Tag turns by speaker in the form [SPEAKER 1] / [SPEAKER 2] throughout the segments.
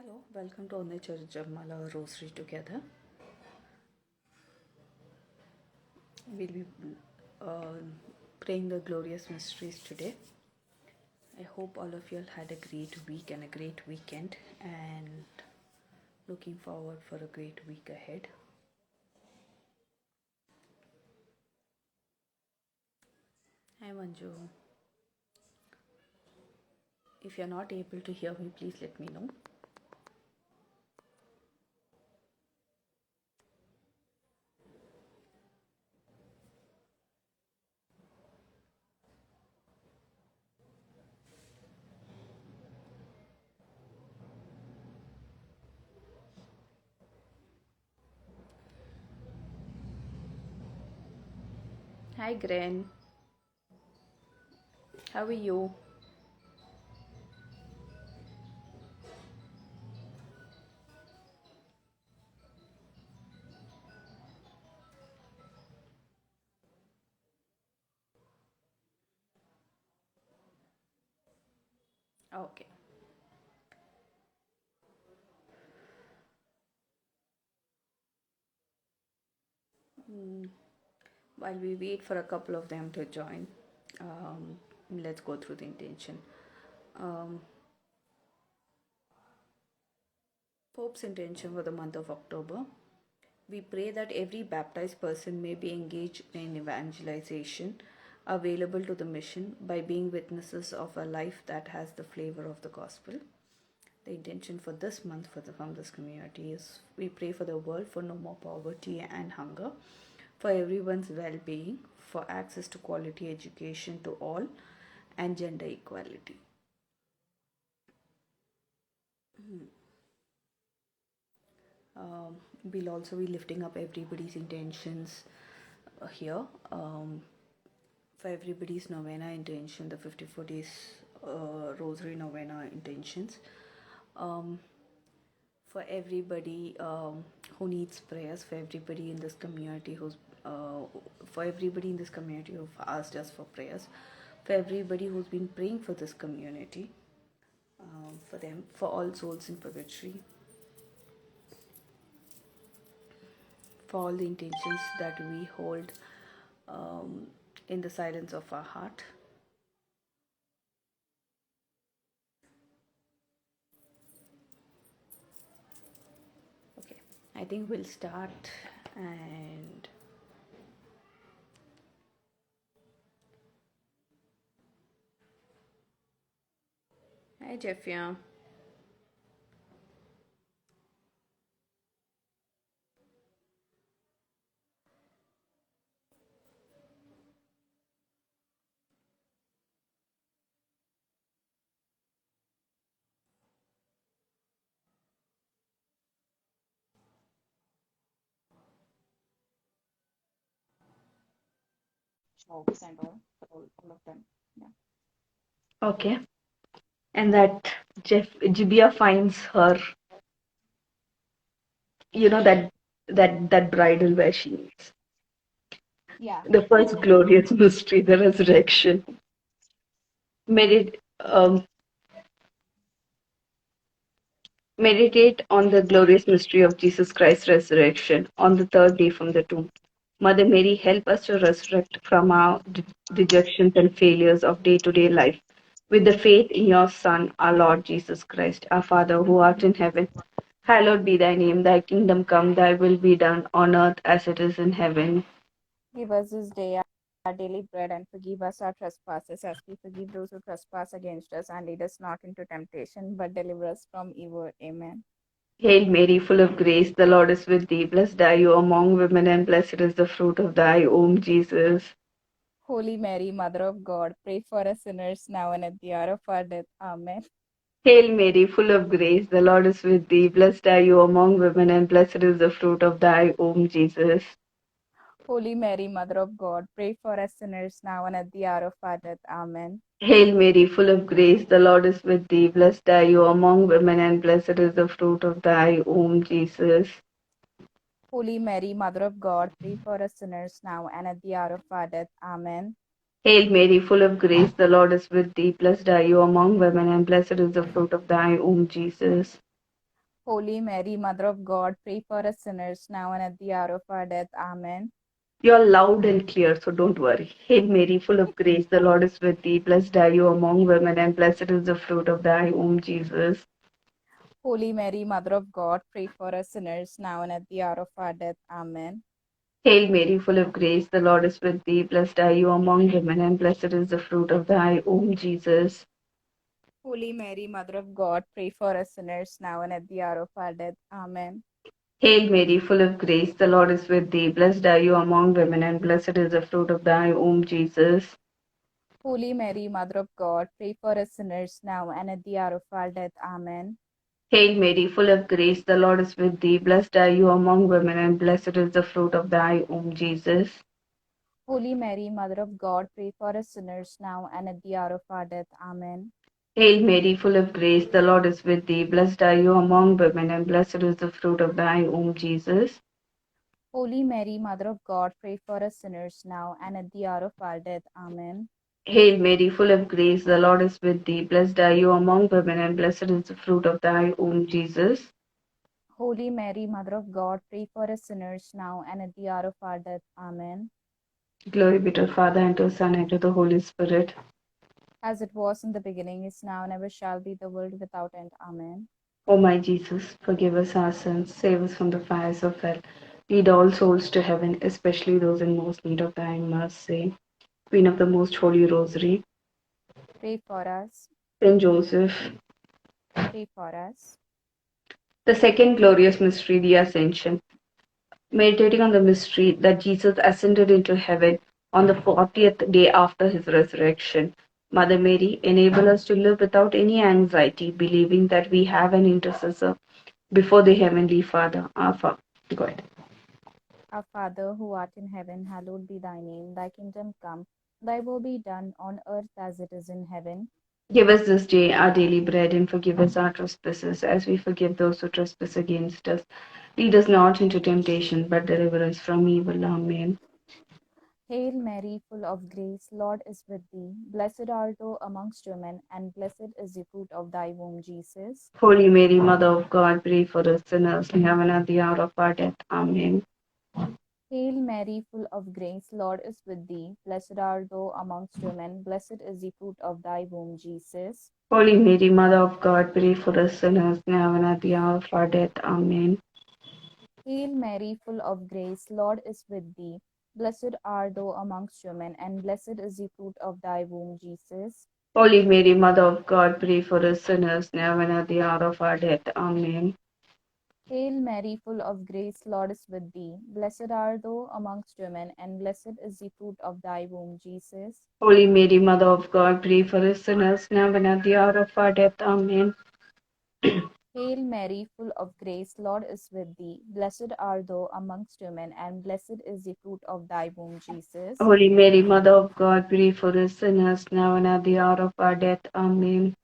[SPEAKER 1] Hello, welcome to Only Church Jamala Rosary Together. We'll be uh, praying the glorious mysteries today. I hope all of you all had a great week and a great weekend and looking forward for a great week ahead. Hi Manju. If you're not able to hear me, please let me know. Hi Gren. How are you? Okay. While we wait for a couple of them to join, let's go through the intention. Pope's intention for the month of October. We pray that every baptized person may be engaged in evangelization, available to the mission by being witnesses of a life that has the flavor of the gospel. The intention for this month from this community is we pray for the world for no more poverty and hunger, for everyone's well being, for access to quality education to all, and gender equality. We'll also be lifting up everybody's intentions here. For everybody's novena intention, the 54 days rosary novena intentions. For everybody who needs prayers, for everybody in this community who've asked us for prayers, for everybody who's been praying for this community, for them, for all souls in purgatory, for all the intentions that we hold in the silence of our heart. Okay, I think we'll start. And hi Jeffia.
[SPEAKER 2] Jobs and all of them. Yeah.
[SPEAKER 1] Okay. And that Jibia finds her, that bridal where she needs.
[SPEAKER 2] Yeah.
[SPEAKER 1] The first glorious mystery, the resurrection. Meditate on the glorious mystery of Jesus Christ's resurrection on the third day from the tomb. Mother Mary, help us to resurrect from our dejections and failures of day-to-day life with the faith in your Son, our Lord Jesus Christ. Our Father, who art in heaven, hallowed be thy name. Thy kingdom come, thy will be done on earth as it is in heaven.
[SPEAKER 2] Give us this day our daily bread and forgive us our trespasses as we forgive those who trespass against us, and lead us not into temptation, but deliver us from evil. Amen.
[SPEAKER 1] Hail Mary, full of grace, the Lord is with thee. Blessed are you among women, and blessed is the fruit of thy womb, Jesus.
[SPEAKER 2] Holy Mary, Mother of God, pray for us sinners now and at the hour of our death. Amen.
[SPEAKER 1] Hail Mary, full of grace, the Lord is with thee. Blessed are you among women, and blessed is the fruit of thy womb, Jesus.
[SPEAKER 2] Holy Mary, Mother of God, pray for us sinners now and at the hour of our death. Amen.
[SPEAKER 1] Hail Mary, full of grace, the Lord is with thee. Blessed are you among women, and blessed is the fruit of thy womb, Jesus.
[SPEAKER 2] Holy Mary, Mother of God, pray for us sinners now and at the hour of our death. Amen.
[SPEAKER 1] Hail Mary, full of grace, the Lord is with thee. Blessed are you among women, and blessed is the fruit of thy womb, Jesus.
[SPEAKER 2] Holy Mary, Mother of God, pray for us sinners now and at the hour of our death. Amen.
[SPEAKER 1] You're loud and clear, so don't worry. Hail Mary, full of grace, the Lord is with thee. Blessed are you among women, and blessed is the fruit of thy womb, Jesus.
[SPEAKER 2] Holy Mary, Mother of God, pray for us sinners now and at the hour of our death. Amen.
[SPEAKER 1] Hail Mary, full of grace, the Lord is with thee. Blessed are you among women, and blessed is the fruit of thy womb, Jesus.
[SPEAKER 2] Holy Mary, Mother of God, pray for us sinners now and at the hour of our death. Amen.
[SPEAKER 1] Hail Mary, full of grace, the Lord is with thee. Blessed are you among women, and blessed is the fruit of thy womb, Jesus.
[SPEAKER 2] Holy Mary, Mother of God, pray for us sinners now and at the hour of our death. Amen.
[SPEAKER 1] Hail Mary, full of grace, the Lord is with thee. Blessed are you among women, and blessed is the fruit of thy womb, Jesus.
[SPEAKER 2] Holy Mary, Mother of God, pray for us sinners now and at the hour of our death. Amen.
[SPEAKER 1] Hail Mary, full of grace, the Lord is with thee. Blessed are you among women, and blessed is the fruit of thy womb, Jesus.
[SPEAKER 2] Holy Mary, Mother of God, pray for us sinners now and at the hour of our death. Amen.
[SPEAKER 1] Hail Mary, full of grace, the Lord is with thee. Blessed are you among women, and blessed is the fruit of thy womb, Jesus.
[SPEAKER 2] Holy Mary, Mother of God, pray for us sinners now and at the hour of our death. Amen.
[SPEAKER 1] Glory be to the Father, and to the Son, and to the Holy Spirit.
[SPEAKER 2] As it was in the beginning, is now, and ever shall be, the world without end. Amen.
[SPEAKER 1] O my Jesus, forgive us our sins, save us from the fires of hell. Lead all souls to heaven, especially those in most need of thy mercy. Queen of the Most Holy Rosary,
[SPEAKER 2] Pray for us.
[SPEAKER 1] Saint Joseph.
[SPEAKER 2] Pray for us.
[SPEAKER 1] The second glorious mystery, the Ascension. Meditating on the mystery that Jesus ascended into heaven on the 40th day after his resurrection. Mother Mary, enable us to live without any anxiety, believing that we have an intercessor before the Heavenly Father. Our Father. Go ahead.
[SPEAKER 2] Our Father, who art in heaven, hallowed be thy name. Thy kingdom come. Thy will be done on earth as it is in heaven.
[SPEAKER 1] Give us this day our daily bread, and forgive us our trespasses, as we forgive those who trespass against us. Lead us not into temptation, but deliver us from evil. Amen.
[SPEAKER 2] Hail Mary, full of grace, Lord is with thee. Blessed art thou amongst women, and blessed is the fruit of thy womb, Jesus.
[SPEAKER 1] Holy Mary, Mother of God, pray for us sinners, now and at the hour of our death. Amen.
[SPEAKER 2] Hail Mary, full of grace, Lord is with thee. Blessed art thou amongst women, blessed is the fruit of thy womb, Jesus.
[SPEAKER 1] Holy Mary, Mother of God, pray for us sinners, now and at the hour of our death. Amen.
[SPEAKER 2] Hail Mary, full of grace, Lord is with thee. Blessed art thou amongst women, and blessed is the fruit of thy womb, Jesus.
[SPEAKER 1] Holy Mary, Mother of God, pray for us sinners, now and at the hour of our death. Amen.
[SPEAKER 2] Hail Mary, full of grace, Lord is with thee. Blessed art thou amongst women, and blessed is the fruit of thy womb, Jesus.
[SPEAKER 1] Holy Mary, Mother of God, pray for us sinners, now and at the hour of our death. Amen.
[SPEAKER 2] Hail Mary, full of grace, Lord is with thee. Blessed art thou amongst women, and blessed is the fruit of thy womb, Jesus.
[SPEAKER 1] Holy Mary, Mother of God, pray for us sinners, now and at the hour of our death. Amen.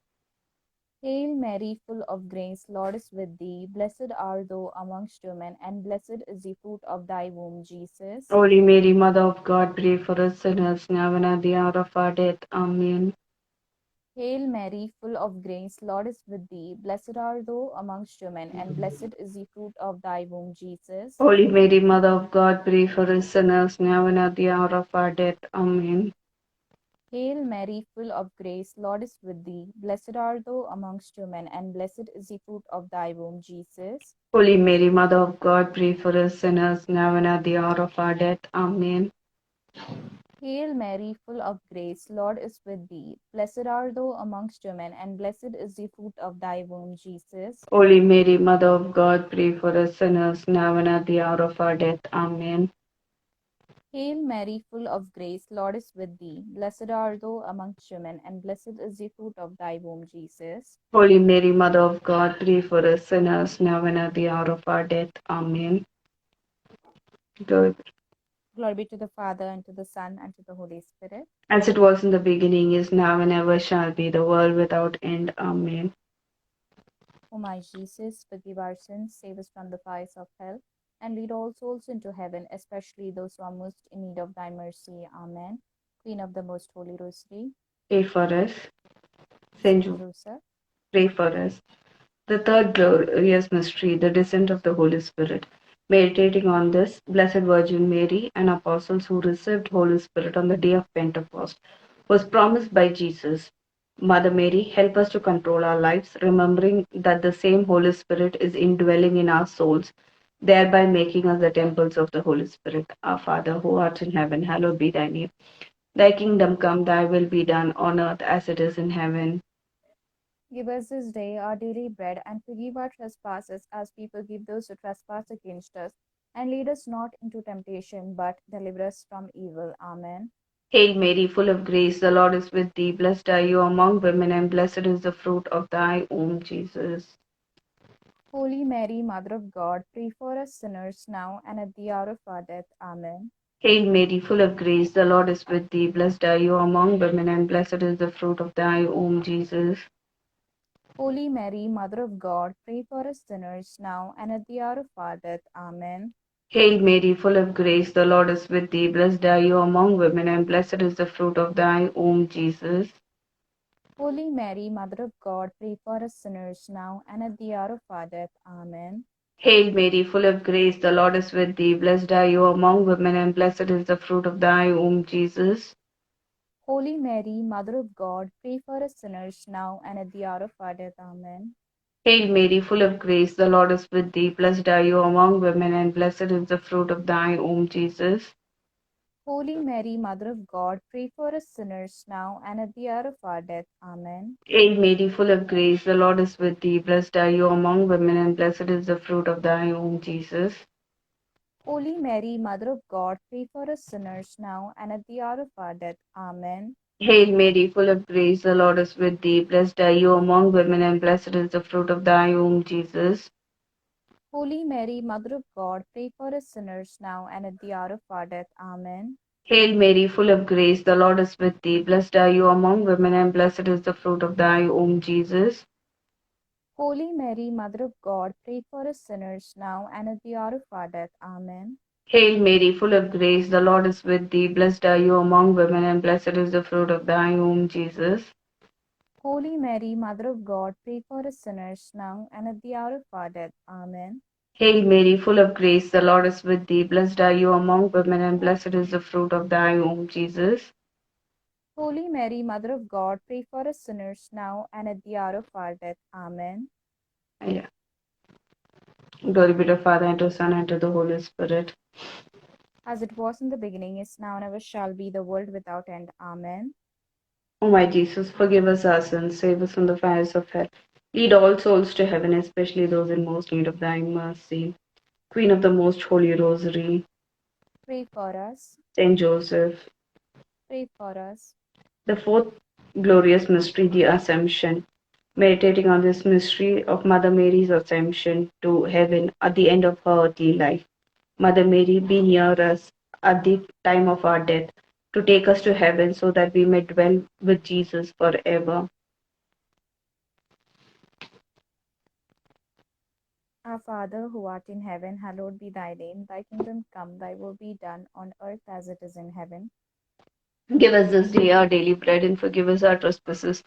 [SPEAKER 2] Hail Mary, full of grace, Lord is with thee. Blessed art thou amongst women, and blessed is the fruit of thy womb, Jesus.
[SPEAKER 1] Holy Mary, Mother of God, pray for us sinners, now and at the hour of our death. Amen.
[SPEAKER 2] Hail Mary, full of grace, Lord is with thee. Blessed art thou amongst women, and blessed is the fruit of thy womb, Jesus.
[SPEAKER 1] Holy Mary, Mother of God, pray for us sinners, now and at the hour of our death. Amen.
[SPEAKER 2] Hail Mary, full of grace, Lord is with thee. Blessed art thou amongst women, and blessed is the fruit of thy womb, Jesus.
[SPEAKER 1] Holy Mary, Mother of God, pray for us sinners, now and at the hour of our death. Amen.
[SPEAKER 2] Hail Mary, full of grace, Lord is with thee. Blessed art thou amongst women, and blessed is the fruit of thy womb, Jesus.
[SPEAKER 1] Holy Mary, Mother of God, pray for us sinners, now and at the hour of our death. Amen.
[SPEAKER 2] Hail Mary, full of grace, Lord is with thee. Blessed art thou amongst women, and blessed is the fruit of thy womb, Jesus.
[SPEAKER 1] Holy Mary, Mother of God, pray for us sinners, now and at the hour of our death. Amen. Glory
[SPEAKER 2] Glory be to the Father, and to the Son, and to the Holy Spirit.
[SPEAKER 1] as it was in the beginning, is now, and ever shall be, the world without end. Amen.
[SPEAKER 2] O my Jesus, forgive our sins, save us from the fires of hell, and lead all souls into heaven, especially those who are most in need of thy mercy. Amen. Queen of the Most Holy Rosary,
[SPEAKER 1] Pray for us. Saint
[SPEAKER 2] Saint
[SPEAKER 1] Joseph,
[SPEAKER 2] Joseph,
[SPEAKER 1] pray for us. The third glorious mystery, the descent of the Holy Spirit. Meditating on this, Blessed Virgin Mary and apostles who received Holy Spirit on the day of Pentecost was promised by Jesus. Mother Mary, help us to control our lives, remembering that the same Holy Spirit is indwelling in our souls, thereby making us the temples of the Holy Spirit. Our Father, who art in heaven, hallowed be thy name. Thy kingdom come, thy will be done on earth as it is in heaven.
[SPEAKER 2] Give us this day our daily bread, and forgive our trespasses as we forgive those who trespass against us. And lead us not into temptation, but deliver us from evil. Amen.
[SPEAKER 1] Hail Mary, full of grace, the Lord is with thee. Blessed are you among women, and blessed is the fruit of thy womb, Jesus.
[SPEAKER 2] Holy Mary, Mother of God, pray for us sinners now and at the hour of our death. Amen.
[SPEAKER 1] Hail Mary, full of grace, the Lord is with thee. Blessed are you among women, and blessed is the fruit of thy womb, Jesus.
[SPEAKER 2] Holy Mary, Mother of God, pray for us sinners now and at the hour of our death. Amen.
[SPEAKER 1] Hail Mary, full of grace, the Lord is with thee. Blessed are you among women, and blessed is the fruit of thy womb, Jesus.
[SPEAKER 2] Holy Mary, Mother of God, pray for us sinners now and at the hour of our death. Amen.
[SPEAKER 1] Hail Mary, full of grace, the Lord is with thee. Blessed are you among women, and blessed is the fruit of thy womb, Jesus.
[SPEAKER 2] Holy Mary, Mother of God, pray for us sinners now and at the hour of our death. Amen.
[SPEAKER 1] Hail Mary, full of grace, the Lord is with thee. Blessed are you among women, and blessed is the fruit of thy womb, Jesus.
[SPEAKER 2] Holy Mary, Mother of God, pray for us sinners now and at the hour of our death. Amen.
[SPEAKER 1] Hail Mary, full of grace, the Lord is with thee. Blessed are you among women, and blessed is the fruit of thy womb, Jesus.
[SPEAKER 2] Holy Mary, Mother of God, pray for us sinners now and at the hour of our death. Amen.
[SPEAKER 1] Hail Mary, full of grace, the Lord is with thee. Blessed are you among women, and blessed is the fruit of thy womb, Jesus.
[SPEAKER 2] Holy Mary, Mother of God, pray for us sinners now and at the hour of our death. Amen.
[SPEAKER 1] Hail Mary, full of grace, the Lord is with thee. Blessed are you among women, and blessed is the fruit of thy womb, Jesus.
[SPEAKER 2] Holy Mary, Mother of God, pray for us sinners now and at the hour of our death. Amen.
[SPEAKER 1] Hail Mary, full of grace, the Lord is with thee. Blessed are you among women, and blessed is the fruit of thy womb, Jesus.
[SPEAKER 2] Holy Mary, Mother of God, pray for us sinners now and at the hour of our death. Amen.
[SPEAKER 1] Hail Mary, full of grace, the Lord is with thee. Blessed are you among women, and blessed is the fruit of thy womb, Jesus.
[SPEAKER 2] Holy Mary, Mother of God, pray for us sinners now and at the hour of our death. Amen.
[SPEAKER 1] Yeah. Glory be to the Father, and to the Son, and to the Holy Spirit.
[SPEAKER 2] As it was in the beginning, is now, and ever shall be, the world without end. Amen.
[SPEAKER 1] O my Jesus, forgive us our sins, save us from the fires of hell. Lead all souls to heaven, especially those in most need of thy mercy. Queen of the Most Holy Rosary,
[SPEAKER 2] Pray for us.
[SPEAKER 1] Saint Joseph.
[SPEAKER 2] Pray for us.
[SPEAKER 1] The fourth glorious mystery, the Assumption. Meditating on this mystery of Mother Mary's assumption to heaven at the end of her earthly life. Mother Mary, be near us at the time of our death, to take us to heaven so that we may dwell with Jesus forever.
[SPEAKER 2] Our Father, who art in heaven, hallowed be thy name. Thy kingdom come, thy will be done on earth as it is in heaven.
[SPEAKER 1] Give us this day our daily bread, and forgive us our trespasses,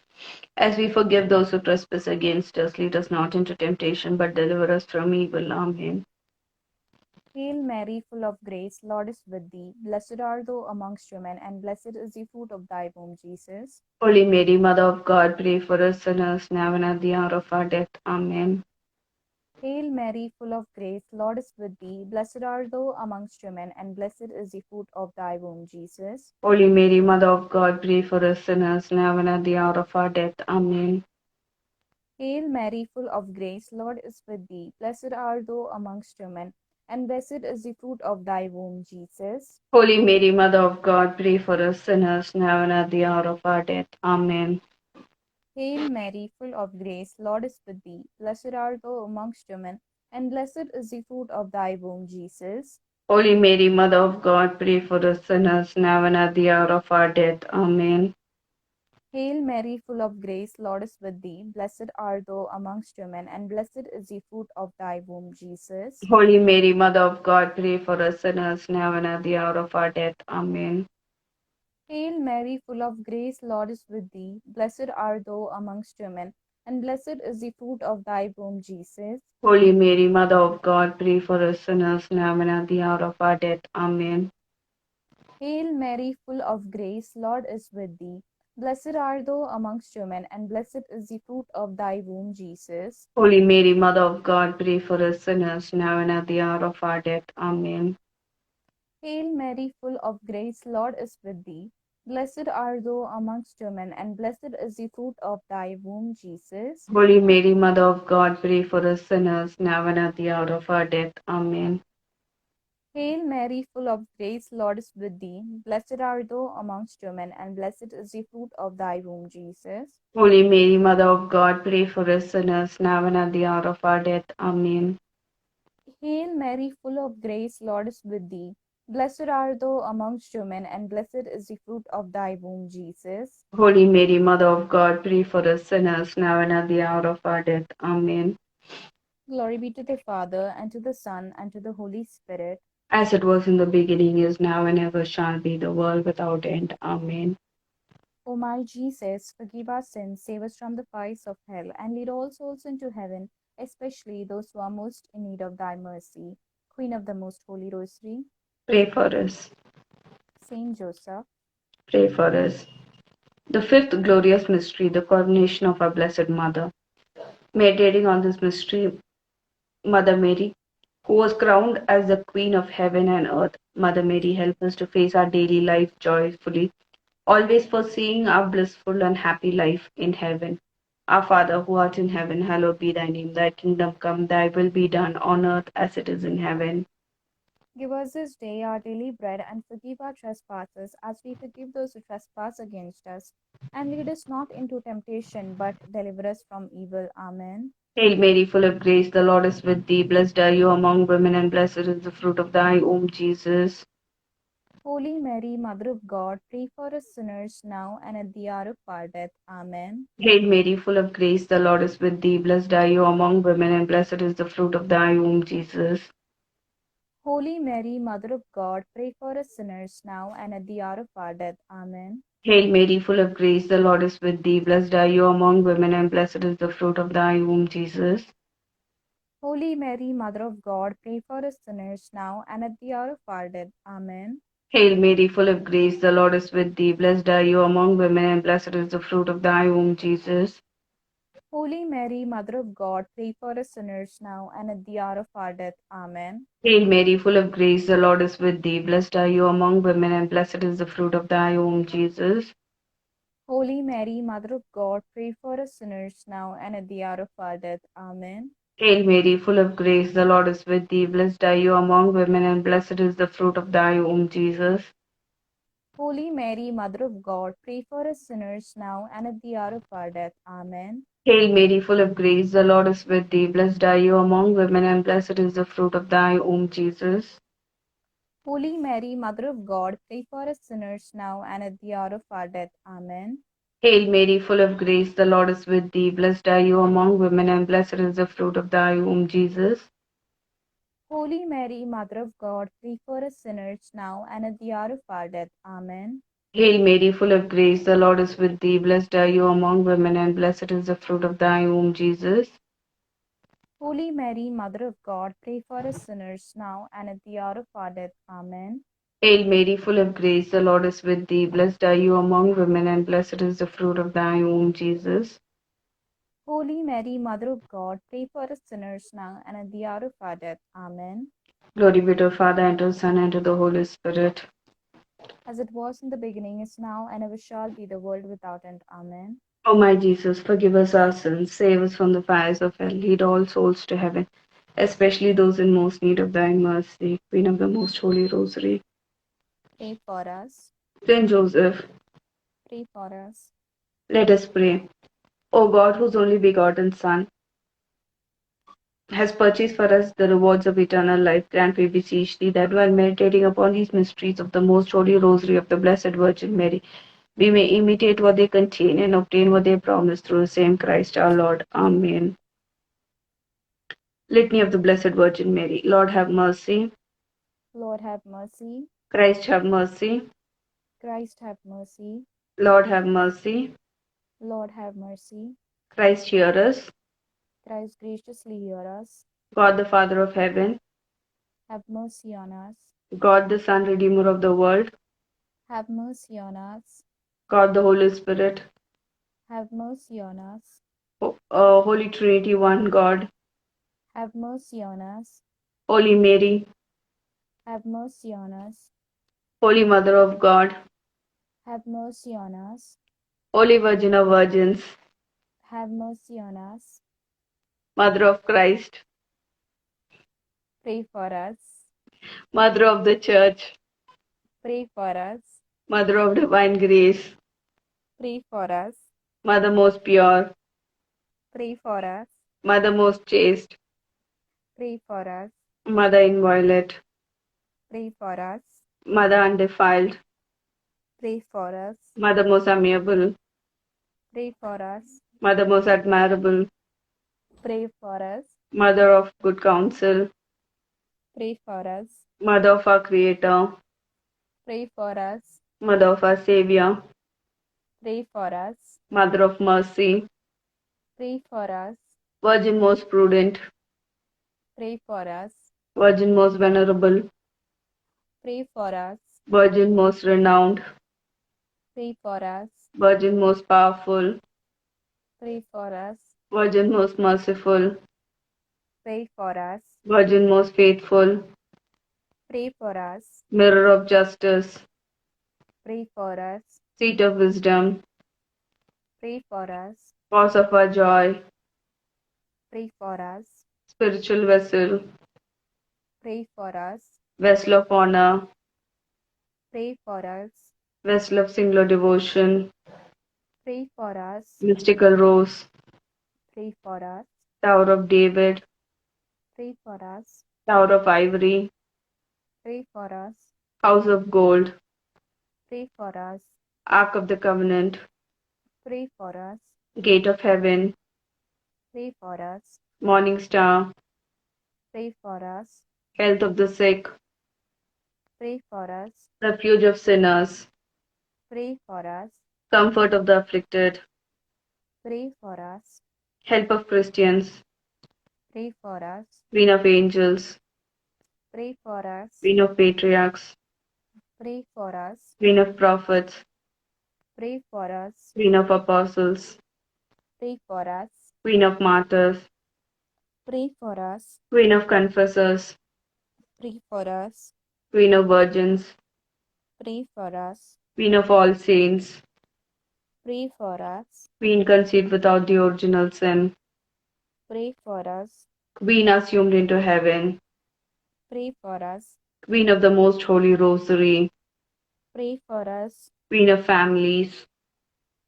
[SPEAKER 1] as we forgive those who trespass against us. Lead us not into temptation, but deliver us from evil. Amen.
[SPEAKER 2] Hail Mary, full of grace, Lord is with thee. Blessed art thou amongst women, and blessed is the fruit of thy womb, Jesus.
[SPEAKER 1] Holy Mary, Mother of God, pray for us sinners, now and at the hour of our death. Amen.
[SPEAKER 2] Hail Mary, full of grace, Lord is with thee. Blessed art thou amongst women, and blessed is the fruit of thy womb, Jesus.
[SPEAKER 1] Holy Mary, Mother of God, pray for us sinners, now and at the hour of our death. Amen.
[SPEAKER 2] Hail Mary, full of grace, Lord is with thee. Blessed art thou amongst women, and blessed is the fruit of thy womb, Jesus.
[SPEAKER 1] Holy Mary, Mother of God, pray for us sinners, now and at the hour of our death. Amen.
[SPEAKER 2] Hail Mary, full of grace, Lord is with thee. Blessed art thou amongst women, and blessed is the fruit of thy womb, Jesus.
[SPEAKER 1] Holy Mary, Mother of God, pray for us sinners, now and at the hour of our death. Amen.
[SPEAKER 2] Hail Mary, full of grace, Lord is with thee. Blessed art thou amongst women, and blessed is the fruit of thy womb, Jesus.
[SPEAKER 1] Holy Mary, Mother of God, pray for us sinners, now and at the hour of our death. Amen.
[SPEAKER 2] Hail Mary, full of grace, Lord is with thee. Blessed art thou amongst women, and blessed is the fruit of thy womb, Jesus.
[SPEAKER 1] Holy Mary, Mother of God, pray for us sinners now and at the hour of our death. Amen.
[SPEAKER 2] Hail Mary, full of grace, Lord is with thee. Blessed art thou amongst women, and blessed is the fruit of thy womb, Jesus.
[SPEAKER 1] Holy Mary, Mother of God, pray for us sinners now and at the hour of our death. Amen.
[SPEAKER 2] Hail Mary, full of grace, Lord is with thee. Blessed art thou amongst women, and blessed is the fruit of thy womb, Jesus.
[SPEAKER 1] Holy Mary, Mother of God, pray for us sinners now and at the hour of our death. Amen.
[SPEAKER 2] Hail Mary, full of grace, Lord is with thee. Blessed art thou amongst women, and blessed is the fruit of thy womb, Jesus.
[SPEAKER 1] Holy Mary, Mother of God, pray for us sinners now and at the hour of our death. Amen.
[SPEAKER 2] Hail Mary, full of grace, Lord is with thee. Blessed art thou amongst women, and blessed is the fruit of thy womb, Jesus.
[SPEAKER 1] Holy Mary, Mother of God, pray for us sinners now and at the hour of our death. Amen.
[SPEAKER 2] Glory be to the Father, and to the Son, and to the Holy Spirit.
[SPEAKER 1] As it was in the beginning, is now, and ever shall be, the world without end. Amen.
[SPEAKER 2] O my Jesus, forgive our sins, save us from the fires of hell, and lead all souls into heaven, especially those who are most in need of thy mercy. Queen of the Most Holy Rosary,
[SPEAKER 1] Pray for us.
[SPEAKER 2] Saint Joseph,
[SPEAKER 1] Pray for us. The fifth glorious mystery, the coronation of our Blessed Mother. Meditating on this mystery, Mother Mary, who was crowned as the Queen of heaven and earth. Mother Mary, help us to face our daily life joyfully, always foreseeing our blissful and happy life in heaven. Our Father, who art in heaven, hallowed be thy name. Thy kingdom come, thy will be done on earth as it is in heaven.
[SPEAKER 2] give us this day our daily bread, and forgive our trespasses, as we forgive those who trespass against us. And lead us not into temptation, but deliver us from evil. Amen.
[SPEAKER 1] Hail Mary, full of grace, the Lord is with thee. Blessed are you among women, and blessed is the fruit of thy womb, Jesus.
[SPEAKER 2] Holy Mary, Mother of God, pray for us sinners now and at the hour of our death. Amen.
[SPEAKER 1] Hail Mary, full of grace, the Lord is with thee. Blessed are you among women, and blessed is the fruit of thy womb, Jesus.
[SPEAKER 2] Holy Mary, Mother of God, pray for us sinners now and at the hour of our death. Amen.
[SPEAKER 1] Hail Mary, full of grace, the Lord is with thee. Blessed are you among women, and blessed is the fruit of thy womb, Jesus.
[SPEAKER 2] Holy Mary, Mother of God, pray for us sinners now and at the hour of our death. Amen.
[SPEAKER 1] Hail Mary, full of grace, the Lord is with thee. Blessed are you among women, and blessed is the fruit of thy womb, Jesus.
[SPEAKER 2] Holy Mary, Mother of God, pray for us sinners now and at the hour of our death. Amen.
[SPEAKER 1] Hail Mary, full of grace, the Lord is with thee. Blessed are you among women, and blessed is the fruit of thy womb, Jesus.
[SPEAKER 2] Holy Mary, Mother of God, pray for us sinners now and at the hour of our death. Amen.
[SPEAKER 1] Hail Mary, full of grace, the Lord is with thee. Blessed are you among women, and blessed is the fruit of thy womb, Jesus.
[SPEAKER 2] Holy Mary, Mother of God, pray for us sinners now and at the hour of our death. Amen.
[SPEAKER 1] Hail Mary, full of grace, the Lord is with thee. Blessed are you among women, and blessed is the fruit of thy womb, Jesus.
[SPEAKER 2] Holy Mary, Mother of God, pray for us sinners now and at the hour of our death. Amen.
[SPEAKER 1] Hail Mary, full of grace, the Lord is with thee. Blessed are you among women, and blessed is the fruit of thy womb, Jesus.
[SPEAKER 2] Holy Mary, Mother of God, pray for us sinners now and at the hour of our death. Amen.
[SPEAKER 1] Hail Mary, full of grace, the Lord is with thee. Blessed are you among women, and blessed is the fruit of thy womb, Jesus.
[SPEAKER 2] Holy Mary, Mother of God, pray for us sinners now and at the hour of our death. Amen.
[SPEAKER 1] Hail Mary, full of grace, the Lord is with thee. Blessed are you among women, and blessed is the fruit of thy womb, Jesus.
[SPEAKER 2] Holy Mary, Mother of God, pray for us sinners now and at the hour of our death. Amen.
[SPEAKER 1] Glory be to the Father, and to the Son, and to the Holy Spirit.
[SPEAKER 2] As it was in the beginning, is now, and ever shall be, the world without end. Amen.
[SPEAKER 1] O my Jesus, forgive us our sins, save us from the fires of hell, lead all souls to heaven, especially those in most need of thy mercy. Queen of the Most Holy Rosary.
[SPEAKER 2] Pray for us.
[SPEAKER 1] Saint Joseph,
[SPEAKER 2] Pray for us.
[SPEAKER 1] let us pray. O God, whose only begotten Son has purchased for us the rewards of eternal life, grant, we beseech thee, that while meditating upon these mysteries of the most holy rosary of the Blessed Virgin Mary, we may imitate what they contain and obtain what they promise through the same Christ our Lord. Amen. Litany of the Blessed Virgin Mary. Lord, have mercy.
[SPEAKER 2] Lord, have mercy.
[SPEAKER 1] Christ, have mercy.
[SPEAKER 2] Christ, have mercy.
[SPEAKER 1] Lord, have mercy.
[SPEAKER 2] Lord, have mercy.
[SPEAKER 1] Christ, hear us.
[SPEAKER 2] Christ, graciously hear us.
[SPEAKER 1] God, the Father of heaven,
[SPEAKER 2] Have mercy on us.
[SPEAKER 1] God, the Son, Redeemer of the world,
[SPEAKER 2] Have mercy on us.
[SPEAKER 1] God, the Holy Spirit,
[SPEAKER 2] Have mercy on us.
[SPEAKER 1] Holy Trinity, one God,
[SPEAKER 2] Have mercy on us.
[SPEAKER 1] Holy Mary,
[SPEAKER 2] Have mercy on us.
[SPEAKER 1] Holy Mother of God,
[SPEAKER 2] Have mercy on us.
[SPEAKER 1] Holy Virgin of Virgins,
[SPEAKER 2] Have mercy on us.
[SPEAKER 1] Mother of Christ,
[SPEAKER 2] Pray for us.
[SPEAKER 1] Mother of the Church,
[SPEAKER 2] Pray for us.
[SPEAKER 1] Mother of divine grace,
[SPEAKER 2] Pray for us.
[SPEAKER 1] Mother most pure,
[SPEAKER 2] Pray for us.
[SPEAKER 1] Mother most chaste,
[SPEAKER 2] Pray for us.
[SPEAKER 1] Mother inviolate,
[SPEAKER 2] Pray for us.
[SPEAKER 1] Mother undefiled,
[SPEAKER 2] Pray for us.
[SPEAKER 1] Mother most amiable,
[SPEAKER 2] Pray for us.
[SPEAKER 1] Mother most admirable,
[SPEAKER 2] Pray for us.
[SPEAKER 1] Mother of good counsel,
[SPEAKER 2] Pray for us.
[SPEAKER 1] Mother of our Creator,
[SPEAKER 2] Pray for us.
[SPEAKER 1] Mother of our Savior,
[SPEAKER 2] Pray for us.
[SPEAKER 1] Mother of mercy,
[SPEAKER 2] Pray for us.
[SPEAKER 1] Virgin most prudent,
[SPEAKER 2] Pray for us.
[SPEAKER 1] Virgin most venerable,
[SPEAKER 2] Pray for us.
[SPEAKER 1] Virgin most renowned,
[SPEAKER 2] Pray for us.
[SPEAKER 1] Virgin most powerful,
[SPEAKER 2] Pray for us.
[SPEAKER 1] Virgin most merciful,
[SPEAKER 2] Pray for us.
[SPEAKER 1] Virgin most faithful,
[SPEAKER 2] Pray for us.
[SPEAKER 1] Mirror of justice,
[SPEAKER 2] Pray for us.
[SPEAKER 1] Seat of wisdom,
[SPEAKER 2] Pray for us.
[SPEAKER 1] Cause of our joy,
[SPEAKER 2] Pray for us.
[SPEAKER 1] Spiritual vessel,
[SPEAKER 2] Pray for us.
[SPEAKER 1] Vessel of honor,
[SPEAKER 2] Pray for us.
[SPEAKER 1] Vessel of singular devotion,
[SPEAKER 2] Pray for us.
[SPEAKER 1] Mystical rose,
[SPEAKER 2] Pray for us.
[SPEAKER 1] Tower of David,
[SPEAKER 2] Pray for us.
[SPEAKER 1] Tower of ivory,
[SPEAKER 2] Pray for us.
[SPEAKER 1] House of gold,
[SPEAKER 2] Pray for us.
[SPEAKER 1] Ark of the covenant,
[SPEAKER 2] Pray for us.
[SPEAKER 1] Gate of heaven,
[SPEAKER 2] Pray for us.
[SPEAKER 1] Morning star,
[SPEAKER 2] Pray for us.
[SPEAKER 1] Health of the sick,
[SPEAKER 2] Pray for us.
[SPEAKER 1] Refuge of sinners,
[SPEAKER 2] Pray for us.
[SPEAKER 1] Comfort of the afflicted,
[SPEAKER 2] Pray for us.
[SPEAKER 1] Help of Christians,
[SPEAKER 2] Pray for us.
[SPEAKER 1] Queen of angels,
[SPEAKER 2] Pray for us.
[SPEAKER 1] Queen of patriarchs,
[SPEAKER 2] Pray for us.
[SPEAKER 1] Queen of prophets,
[SPEAKER 2] Pray for us.
[SPEAKER 1] Queen of apostles,
[SPEAKER 2] Pray for us.
[SPEAKER 1] Queen of martyrs,
[SPEAKER 2] Pray for us.
[SPEAKER 1] Queen of confessors,
[SPEAKER 2] Pray for us.
[SPEAKER 1] Queen of virgins,
[SPEAKER 2] Pray for us.
[SPEAKER 1] Queen of all saints,
[SPEAKER 2] Pray for us.
[SPEAKER 1] Queen conceived without the original sin,
[SPEAKER 2] Pray for us.
[SPEAKER 1] Queen assumed into heaven,
[SPEAKER 2] Pray for us.
[SPEAKER 1] Queen of the most holy rosary,
[SPEAKER 2] Pray for us.
[SPEAKER 1] Queen of families,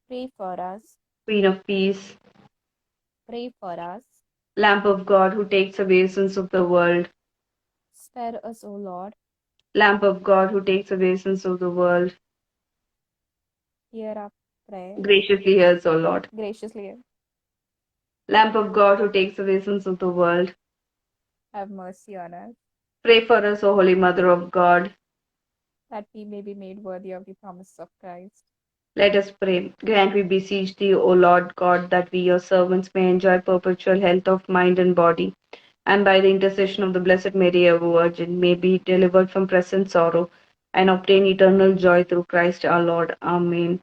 [SPEAKER 2] Pray for us.
[SPEAKER 1] Queen of peace,
[SPEAKER 2] Pray for us.
[SPEAKER 1] Lamp of God who takes away sins of the world,
[SPEAKER 2] Spare us, O Lord.
[SPEAKER 1] Lamp of God who takes away sins of the world,
[SPEAKER 2] Hear our prayer.
[SPEAKER 1] graciously hears, O Lord.
[SPEAKER 2] Graciously
[SPEAKER 1] Lamp of God who takes away sins of the world,
[SPEAKER 2] have mercy on us,
[SPEAKER 1] pray for us, O Holy Mother of God.
[SPEAKER 2] that we may be made worthy of the promises of Christ.
[SPEAKER 1] Let us pray. Grant, we beseech thee, O Lord God, that we, your servants, may enjoy perpetual health of mind and body, and by the intercession of the Blessed Mary, ever Virgin, may be delivered from present sorrow and obtain eternal joy through Christ our Lord. Amen.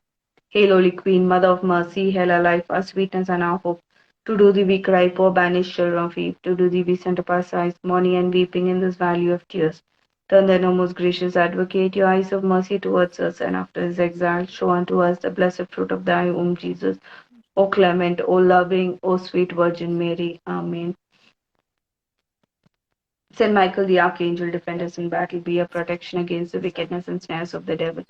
[SPEAKER 1] Hail, Holy Queen, Mother of Mercy, hail our life, our sweetness, and our hope. To do thee we cry, poor banished children of Eve. To do thee we send up our sighs, mourning and weeping in this valley of tears. Turn then, O most gracious Advocate, your eyes of mercy towards us, and after his exile, show unto us the blessed fruit of thy womb, Jesus. O clement, O loving, O sweet Virgin Mary. Amen. Saint Michael the Archangel, defend us in battle, be a protection against the wickedness and snares of the devil.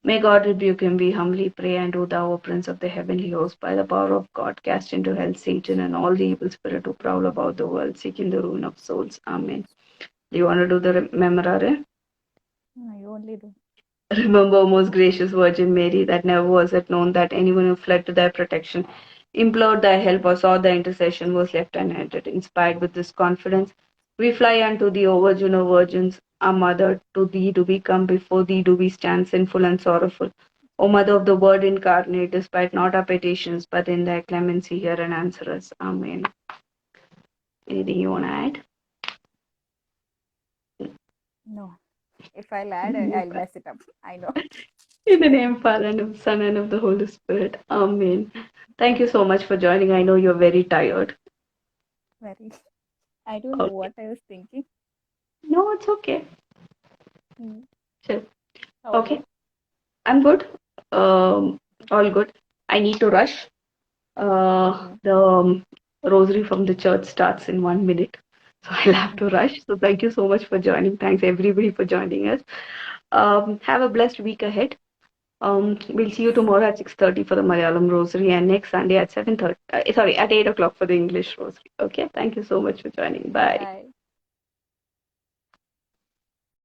[SPEAKER 1] May God rebuke him, we humbly pray, and do thou, O Prince of the heavenly host, by the power of God, cast into hell Satan and all the evil spirit who prowl about the world, seeking the ruin of souls. Amen. Do you want to do the memorare?
[SPEAKER 2] I only do.
[SPEAKER 1] Remember, O most gracious Virgin Mary, that never was it known that anyone who fled to thy protection, implored thy help, or sought thy intercession was left unaided. Inspired with this confidence, we fly unto thee, O Virgin of Virgins, our Mother. To thee do we come, before thee do we stand, sinful and sorrowful. O Mother of the Word incarnate, despite not our petitions, but in thy clemency, hear and answer us. Amen. Anything you want to add?
[SPEAKER 2] No. If I'll add, I'll mess it up. I know.
[SPEAKER 1] In the name of Father and of the Son and of the Holy Spirit. Amen. Thank you so much for joining. I know you're very tired.
[SPEAKER 2] Very. I don't know
[SPEAKER 1] Okay.
[SPEAKER 2] what I was thinking.
[SPEAKER 1] No, it's okay.
[SPEAKER 2] Hmm.
[SPEAKER 1] Sure.
[SPEAKER 2] How are
[SPEAKER 1] Okay.
[SPEAKER 2] you?
[SPEAKER 1] I'm good. All good. I need to rush. The rosary from the church starts in 1 minute. So I'll have to rush. So thank you so much for joining. Thanks everybody for joining us. Have a blessed week ahead. We'll see you tomorrow at 6:30 for the Malayalam Rosary and next Sunday at 7:30. Sorry, at 8 o'clock for the English Rosary. Okay. Thank you so much for joining. Bye.
[SPEAKER 2] Bye.